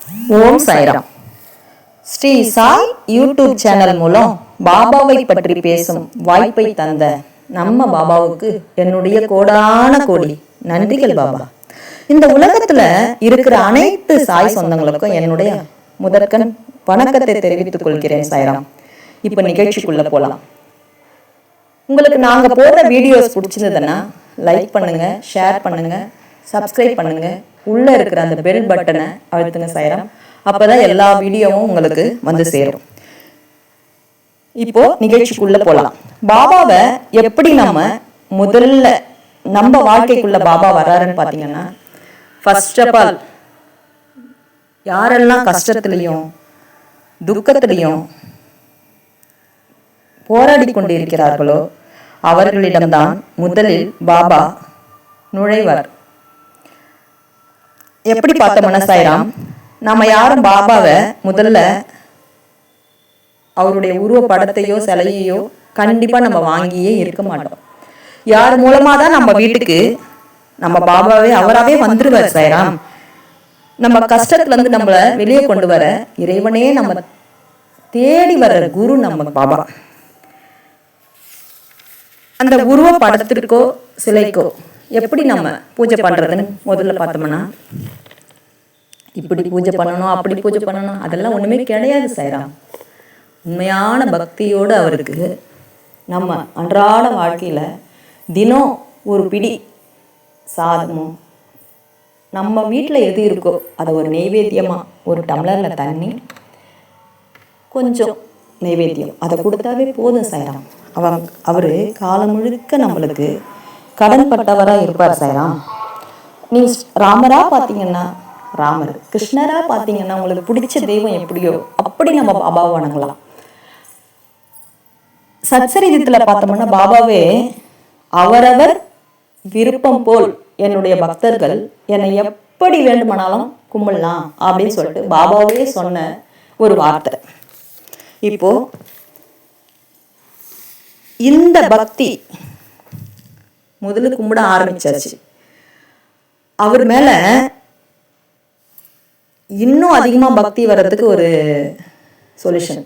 ஓம் Sairam. Sri Sai YouTube channel மூலம் பாபாவை பற்றி பேசும் வாய்ப்பை தந்த நம்ம பாபாவுக்கு என்னுடைய கோடான கோடி நன்றிகள் பாபா. இந்த உலகத்துல இருக்கிற அனைத்து சாய் சொந்தங்களுக்கும் என்னுடைய முதற்கண் வணக்கத்தை தெரிவித்துக் கொள்கிறேன் சாய்ராம். இப்ப நிகழ்ச்சிக்குள்ள போலாம். உங்களுக்கு நாங்க போடுற வீடியோஸ் பிடிச்சிருந்ததுன்னா லைக் பண்ணுங்க, ஷேர் பண்ணுங்க, சப்ஸ்கிரைப் பண்ணுங்க, உள்ள இருக்கிற அந்த பெல் பட்டனை அழுத்துங்க சாய்ராம். அப்பதான் எல்லா வீடியோவும் உங்களுக்கு வந்து சேரும். இப்போ நிகழ்ச்சிக்குள்ள போலாம். பாபாவை எப்படி நம்ம முதல்ல நம்ம வாழ்க்கைக்குள்ள பாபா வர்றாருன்னு பாத்தீங்கன்னா, ஃபர்ஸ்ட் ஆஃப் ஆல் யாரெல்லாம் கஷ்டத்திலையும் துக்கத்திலையும் போராடி கொண்டிருக்கிறார்களோ அவர்களிடம்தான் முதலில் பாபா நுழைவார். எப்படி பார்த்தோம்னா சாய்ராம், நம்ம யாரும் பாபாவை முதல்ல அவருடைய உருவ படத்தையோ சிலையையோ கண்டிப்பா நம்ம வாங்கியே இருக்க மாட்டோம். யார் மூலமா தான் நம்ம வீட்டுக்கு நம்ம பாபாவே அவராவே வந்துருவார் சாய்ராம். நம்ம கஷ்டத்துல இருந்து நம்மள வெளியே கொண்டு வர இறைவனே நம்ம தேடி வர்ற குரு நம்ம பாபா. அந்த உருவ படத்திற்கோ சிலைக்கோ எப்படி நம்ம பூஜை பண்றதுன்னு முதல்ல பார்த்தோம்னா, இப்படி பூஜை பண்ணணும் அப்படி பூஜை பண்ணணும் அதெல்லாம் ஒண்ணுமே கிடையாது சாய்ராம். உண்மையான பக்தியோடு அவருக்கு நம்ம அன்றாட வாழ்க்கையில தினம் ஒரு பிடி சாதமும் நம்ம வீட்டுல எது இருக்கோ அதை ஒரு நெய்வேத்தியமா ஒரு டம்ளர்ல தண்ணி கொஞ்சம் நெய்வேத்தியம் அதை கொடுத்தாவே போதும் சாய்ராம். அவரு காலம் முழுக்க நம்மளுக்கு கடன் பட்டவரா இருப்பார் சாய்ராம். நீ ராமரா பாத்தீங்கன்னா ராமர், கிருஷ்ணரா பாத்தீங்கன்னா உங்களுக்கு பிடிச்ச தெய்வம் எப்படியோ அப்படி நம்ம பாபாவை வணங்கலாம். சச்சரிதத்துல பார்த்தோம்னா பாபாவே அவரவர் விருப்பம் போல் என்னுடைய பக்தர்கள் என்னை எப்படி வேண்டுமானாலும் கும்பிடலாம் அப்படின்னு சொல்லிட்டு பாபாவே சொன்ன ஒரு வார்த்தை. இப்போ இந்த பக்தி முதல்ல கும்பிட ஆரம்பிச்சாச்சு. அவர் மேல இன்னும் அதிகமா பக்தி வர்றதுக்கு ஒரு சொல்யூஷன்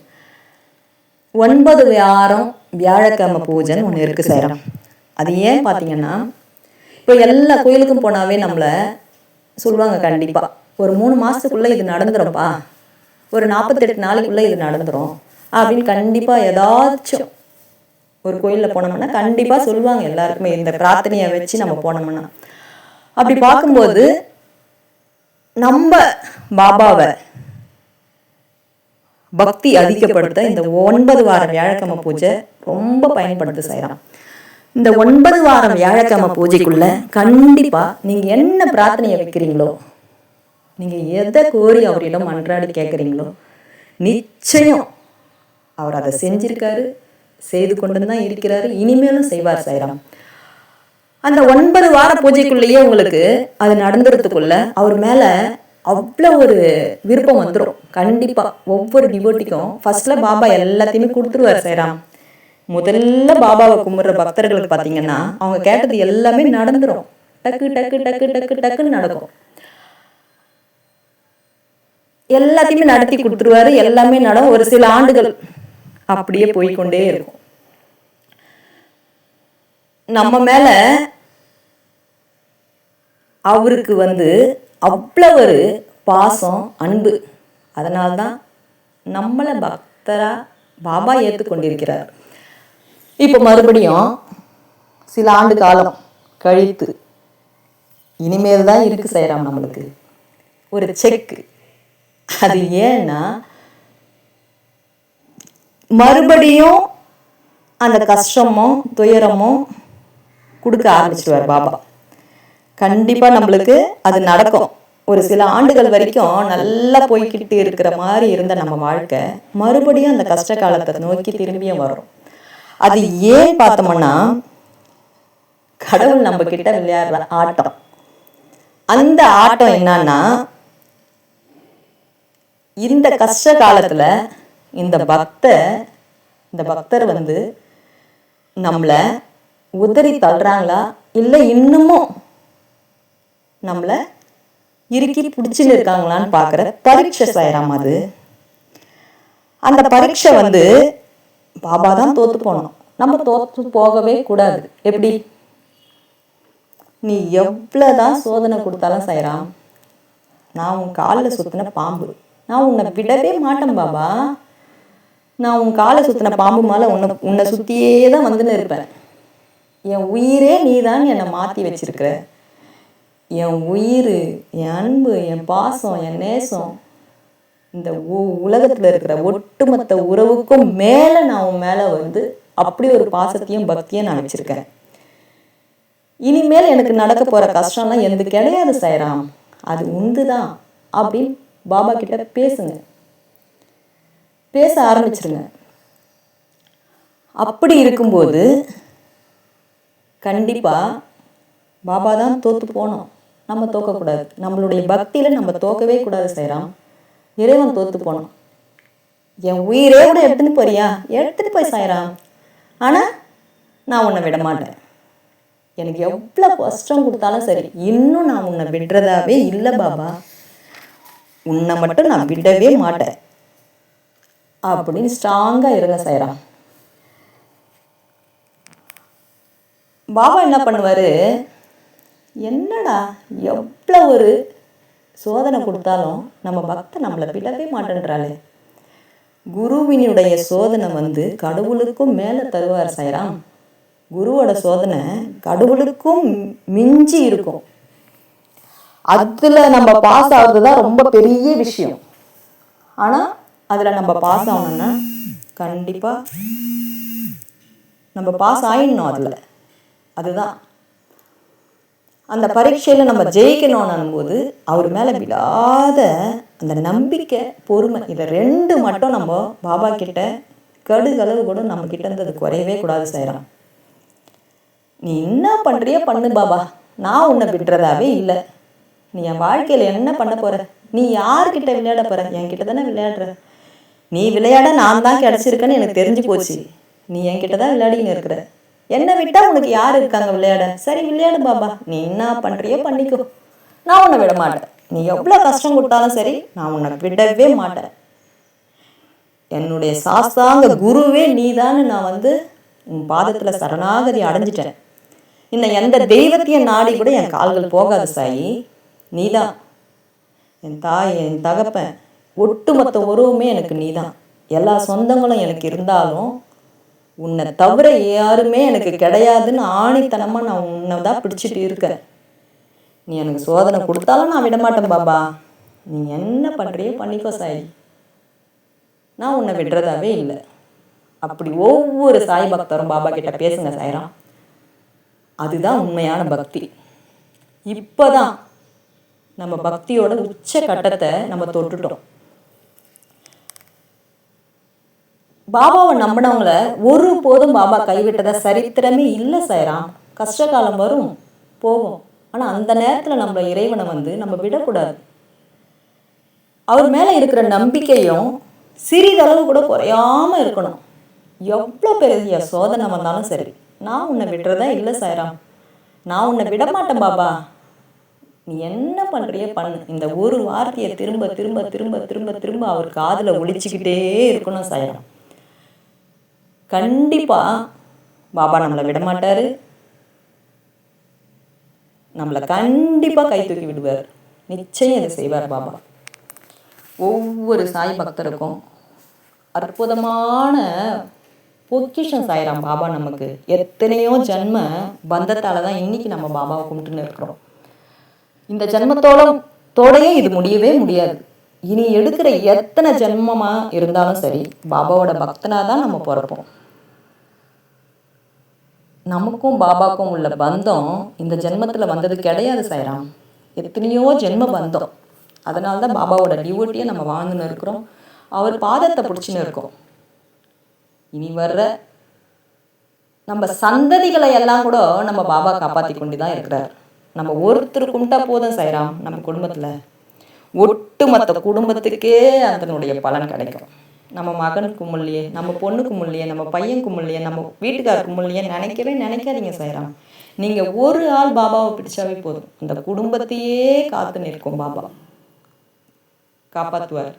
9 வாரம் வியாழக்கிழமை பூஜைன்னு ஒண்ணு இருக்கு சாய்ராம். அது ஏன் பாத்தீங்கன்னா, இப்போ எல்லா கோயிலுக்கும் போனாவே நம்மள சொல்லுவாங்க கண்டிப்பா ஒரு 3 மாசத்துக்குள்ள இது நடந்துரும்ப்பா, ஒரு 48 நாளைக்குள்ள இது நடந்துரும் அப்படின்னு கண்டிப்பா ஏதாச்சும் ஒரு கோயில்ல போனோம்னா கண்டிப்பா சொல்லுவாங்க எல்லாருக்குமே. இந்த பிரார்த்தனையை வச்சு நம்ம போனோம்னா அப்படி பார்க்கும்போது நம்ம பாபாவை பக்தி அதிகப்படுத்த இந்த 9 வாரம் வியாழக்கிழமை பூஜை ரொம்ப பயன்படுத்து சாய்ராம். இந்த 9 வாரம் வியாழக்கிழமை பூஜைக்குள்ள கண்டிப்பா நீங்க என்ன பிரார்த்தனையை வைக்கிறீங்களோ, நீங்க எதை கோரி அவரிடம் அன்றாடி கேட்குறீங்களோ நிச்சயம் அவர் அதை செஞ்சிருக்காரு, செய்து கொண்டுதான் இருக்கிறாரு, இனிமேலும் செய்வார் சாய்ராம். அந்த 9 வார பூஜைக்குள்ளேயே உங்களுக்கு அது நடந்துறதுக்குள்ள அவர் மேல அவ்வளோ ஒரு விருப்பம் வந்துடும். கண்டிப்பா ஒவ்வொரு டிவோட்டிக்கும் ஃபர்ஸ்ட்ல பாபா எல்லாத்தையுமே கொடுத்துருவார் சாய்ராம். முதல்ல பாபாவை கும்பிடுற பக்தர்களுக்கு பாத்தீங்கன்னா அவங்க கேட்டது எல்லாமே நடந்துரும். டக்கு டக்கு டக்கு டக்கு டக்குன்னு நடக்கும். எல்லாத்தையுமே நடத்தி கொடுத்துருவாரு. எல்லாமே நடக்கும். ஒரு சில ஆண்டுகள் அப்படியே போய்கொண்டே இருக்கும். நம்ம மேல அவருக்கு அவ்வளவு ஒரு பாசம், அன்பு. அதனால்தான் நம்மள பக்தரா பாபா ஏற்றுக்கொண்டிருக்கிறார். இப்ப மறுபடியும் சில ஆண்டு காலம் கழித்து இனிமேல் தான் இருக்கு சாய்ராம் நம்மளுக்கு ஒரு செக். அது ஏன்னா மறுபடியும் அந்த கஷ்டமும் துயரமும் கொடுக்க ஆரம்பிச்சிடுவார் பாபா. கண்டிப்பா நம்மளுக்கு அது நடக்கும். ஒரு சில ஆண்டுகள் வரைக்கும் நல்லா போய்கிட்டு இருக்கிற மாதிரி இருந்த நம்ம வாழ்க்கை மறுபடியும் அந்த கஷ்ட காலத்தை நோக்கி திரும்பியும் வரும். அது ஏன் பார்த்தோம்னா கடவுள் நம்ம கிட்ட விளையாடுற ஆட்டம். அந்த ஆட்டம் என்னன்னா, இந்த கஷ்ட காலத்துல இந்த பக்தர் நம்மள உதறி தள்ளுறாங்களா இல்ல இன்னமும் நம்மள இறுக்கி பிடிச்சின்னு இருக்காங்களான்னு பார்க்குற பரீட்சை சாய்ராம். அது அந்த பரீட்சை வந்து பாபா தான் தோற்று போனோம், நம்ம தோற்று போகவே கூடாது. எப்படி? நீ எவ்வளோதான் சோதனை கொடுத்தாலும் சாய்ராம், நான் உன் காலில் சுற்றின பாம்பு, நான் உன்னை விடவே மாட்டேன் பாபா. நான் உன் காலை சுற்றின பாம்பு மேலே உன்னை சுற்றியே தான் வந்துன்னு இருப்பேன். என் உயிரே நீ தான் என்னை மாற்றி வச்சிருக்கிற. என் உயிர், என் அன்பு, என் பாசம், என் நேசம், இந்த உலகத்தில் இருக்கிற ஒட்டுமொத்த உறவுக்கும் மேலே நான் உன் மேலே வந்து அப்படி ஒரு பாசத்தையும் பக்தியும் நான் வச்சுருக்கேன். இனிமேல் எனக்கு நடக்க போகிற கஷ்டம்லாம் எந்த கிடையாது சாய்ராம், அது உண்டு தான் அப்படின்னு பாபா கிட்ட பேசுங்க, பேச ஆரம்பிச்சிருங்க. அப்படி இருக்கும்போது கண்டிப்பாக பாபா தான் தோற்று போனோம், நம்ம தோக்கக்கூடாது. நம்மளுடைய பக்தியில் நம்ம தோக்கவே கூடாது சாய்ராம். இறைவன் தோற்று போனோம். என் உயிரே கூட எடுத்துன்னு போறியா, எடுத்துகிட்டு போய் சாய்ராம், ஆனால் நான் உன்னை விட மாட்டேன். எனக்கு எவ்வளோ கஷ்டம் கொடுத்தாலும் சரி, இன்னும் நான் உன்னை விடுறதாவே இல்லை பாபா, உன்னை மட்டும் நான் விடவே மாட்டேன் அப்படின்னு ஸ்ட்ராங்காக இருங்க சாய்ராம். பாபா என்ன பண்ணுவார், என்னடா எவ்வளோ ஒரு சோதனை கொடுத்தாலும் நம்ம பக்தை நம்மளை விடவே மாட்டேன்றாளே. குருவினுடைய சோதனை வந்து கடவுளுக்கும் மேலே தருவார் சாய்ராம். குருவோட சோதனை கடவுளுக்கும் மிஞ்சி இருக்கும். அதில் நம்ம பாஸ் ஆகுறது தான் ரொம்ப பெரிய விஷயம். ஆனால் அதில் நம்ம பாஸ் ஆகணும்னா கண்டிப்பாக நம்ம பாஸ் ஆகிடணும். அதுதான் அந்த பரீட்சையில் நம்ம ஜெயிக்கணும்னும் போது அவர் மேலே விடாத அந்த நம்பிக்கை, பொறுமை, இதை ரெண்டு மட்டும் நம்ம பாபா கிட்ட கடுகளவு கூட நம்ம கிட்ட இருந்து அது குறையவே கூடாது சாய்ராம். நீ என்ன பண்ணுறியோ பண்ணு பாபா, நான் உன்னை விடுறதாவே இல்லை. நீ என் வாழ்க்கையில் என்ன பண்ண போகிற, நீ யார்கிட்ட விளையாட போகிற, என்கிட்ட தானே விளையாடுற. நீ விளையாட நான் தான் கிடச்சிருக்கேன்னு எனக்கு தெரிஞ்சு போச்சு. நீ என்கிட்ட தான் விளையாடின்னு இருக்கிற. என்னை விட்டால் உனக்கு யார் இருக்காங்க விளையாட? சரி விளையாடு பாபா, நீ என்ன பண்ணுறியோ பண்ணிக்கோ, நான் உன்னை விட மாட்டேன். நீ எவ்வளோ கஷ்டம் கொடுத்தாலும் சரி, நான் உன்னை விடவே மாட்டேன். என்னுடைய சாஸ்தாங்க குருவே நீதான்னு நான் வந்து உன் பாதத்தில் சரணாகதி அடைஞ்சிட்டேன். இன்னும் எந்த தெய்வத்தையும் நாடி கூட என் கால்கள் போகாது சாயி. நீதான் என் தாய், என் தகப்பன், ஒட்டுமொத்த உறவுமே எனக்கு நீதான். எல்லா சொந்தங்களும் எனக்கு இருந்தாலும் உன்னை தவிர யாருமே எனக்கு கிடையாதுன்னு ஆணித்தனமாக நான் உன்னை தான் பிடிச்சிட்டு இருக்கேன். நீ எனக்கு சோதனை கொடுத்தாலும் நான் விட மாட்டேன் பாபா. நீ என்ன பண்ணுறியோ பண்ணிக்கோ சாய், நான் உன்னை விடுறதாவே இல்லை. அப்படி ஒவ்வொரு சாய் பக்தரும் பாபா கிட்ட பேசுங்க சாய்ராம். அதுதான் உண்மையான பக்தி. இப்போதான் நம்ம பக்தியோட உச்ச கட்டத்தை நம்ம தொட்டுட்டோம். பாபாவை நம்பினவங்கள ஒரு போதும் பாபா கைவிட்டதா சரித்திரமே இல்லை சாய்ராம். கஷ்டகாலம் வரும் போகும், ஆனால் அந்த நேரத்தில் நம்ம இறைவனை வந்து நம்ம விடக்கூடாது. அவர் மேலே இருக்கிற நம்பிக்கையும் சிறிதளவு கூட குறையாமல் இருக்கணும். எவ்வளோ பெரிய சோதனை வந்தாலும் சரி, நான் உன்னை விடுறதா இல்லை சாய்ராம், நான் உன்னை விட மாட்டேன் பாபா, நீ என்ன பண்ணுறிய பண்ணு. இந்த ஒரு வார்த்தையை திரும்ப திரும்ப திரும்ப திரும்ப திரும்ப அவர் காதில் ஒழிச்சிக்கிட்டே இருக்கணும் சாய்ராம். கண்டிப்பாக பாபா நம்மளை விட மாட்டார், நம்மளை கண்டிப்பாக கை தூக்கி விடுவார். நிச்சயம் இதை செய்வார் பாபா. ஒவ்வொரு சாய் பக்தருக்கும் அற்புதமான பொக்கிஷம் சாய்ராம் பாபா. நமக்கு எத்தனையோ ஜன்ம பந்தத்தால் தான் இன்னைக்கு நம்ம பாபாவை கும்பிட்டுன்னு இருக்கிறோம். இந்த ஜன்மத்தோடையே இது முடியவே முடியாது. இனி எடுக்கிற எத்தனை ஜென்மமாக இருந்தாலும் சரி, பாபாவோட பக்தனாக தான் நம்ம பிறப்போம். நமக்கும் பாபாக்கும் உள்ள பந்தம் இந்த ஜென்மத்தில் வந்தது கிடையாது சாய்ராம். எத்தனையோ ஜென்ம பந்தம். அதனால தான் பாபாவோட டிவோட்டியை நம்ம வாழ்ந்துன்னு இருக்கிறோம், அவர் பாதத்தை பிடிச்சின்னு இருக்கோம். இனி வர்ற நம்ம சந்ததிகளை எல்லாம் கூட நம்ம பாபா காப்பாற்றி கொண்டு தான் இருக்கிறார். நம்ம ஒருத்தர் கும்பிட்டா போதும் சாய்ராம், நம்ம குடும்பத்தில் ஒட்டுமொத்த குடும்பத்துக்கே அதனுடைய பலன் கிடைக்கும். நம்ம மகனுக்கு முள்ளியே, நம்ம பொண்ணுக்கு முள்ளியே, நம்ம பையனுக்கு முள்ளியே, நம்ம வீட்டுக்காருக்கு முள்ளியே நினைக்கவே நினைக்காதீங்க சாய்ராம். நீங்கள் ஒரு ஆள் பாபாவை பிடிச்சாவே போதும், அந்த குடும்பத்தையே காத்து நிற்கும் பாபா, காப்பாற்றுவார்.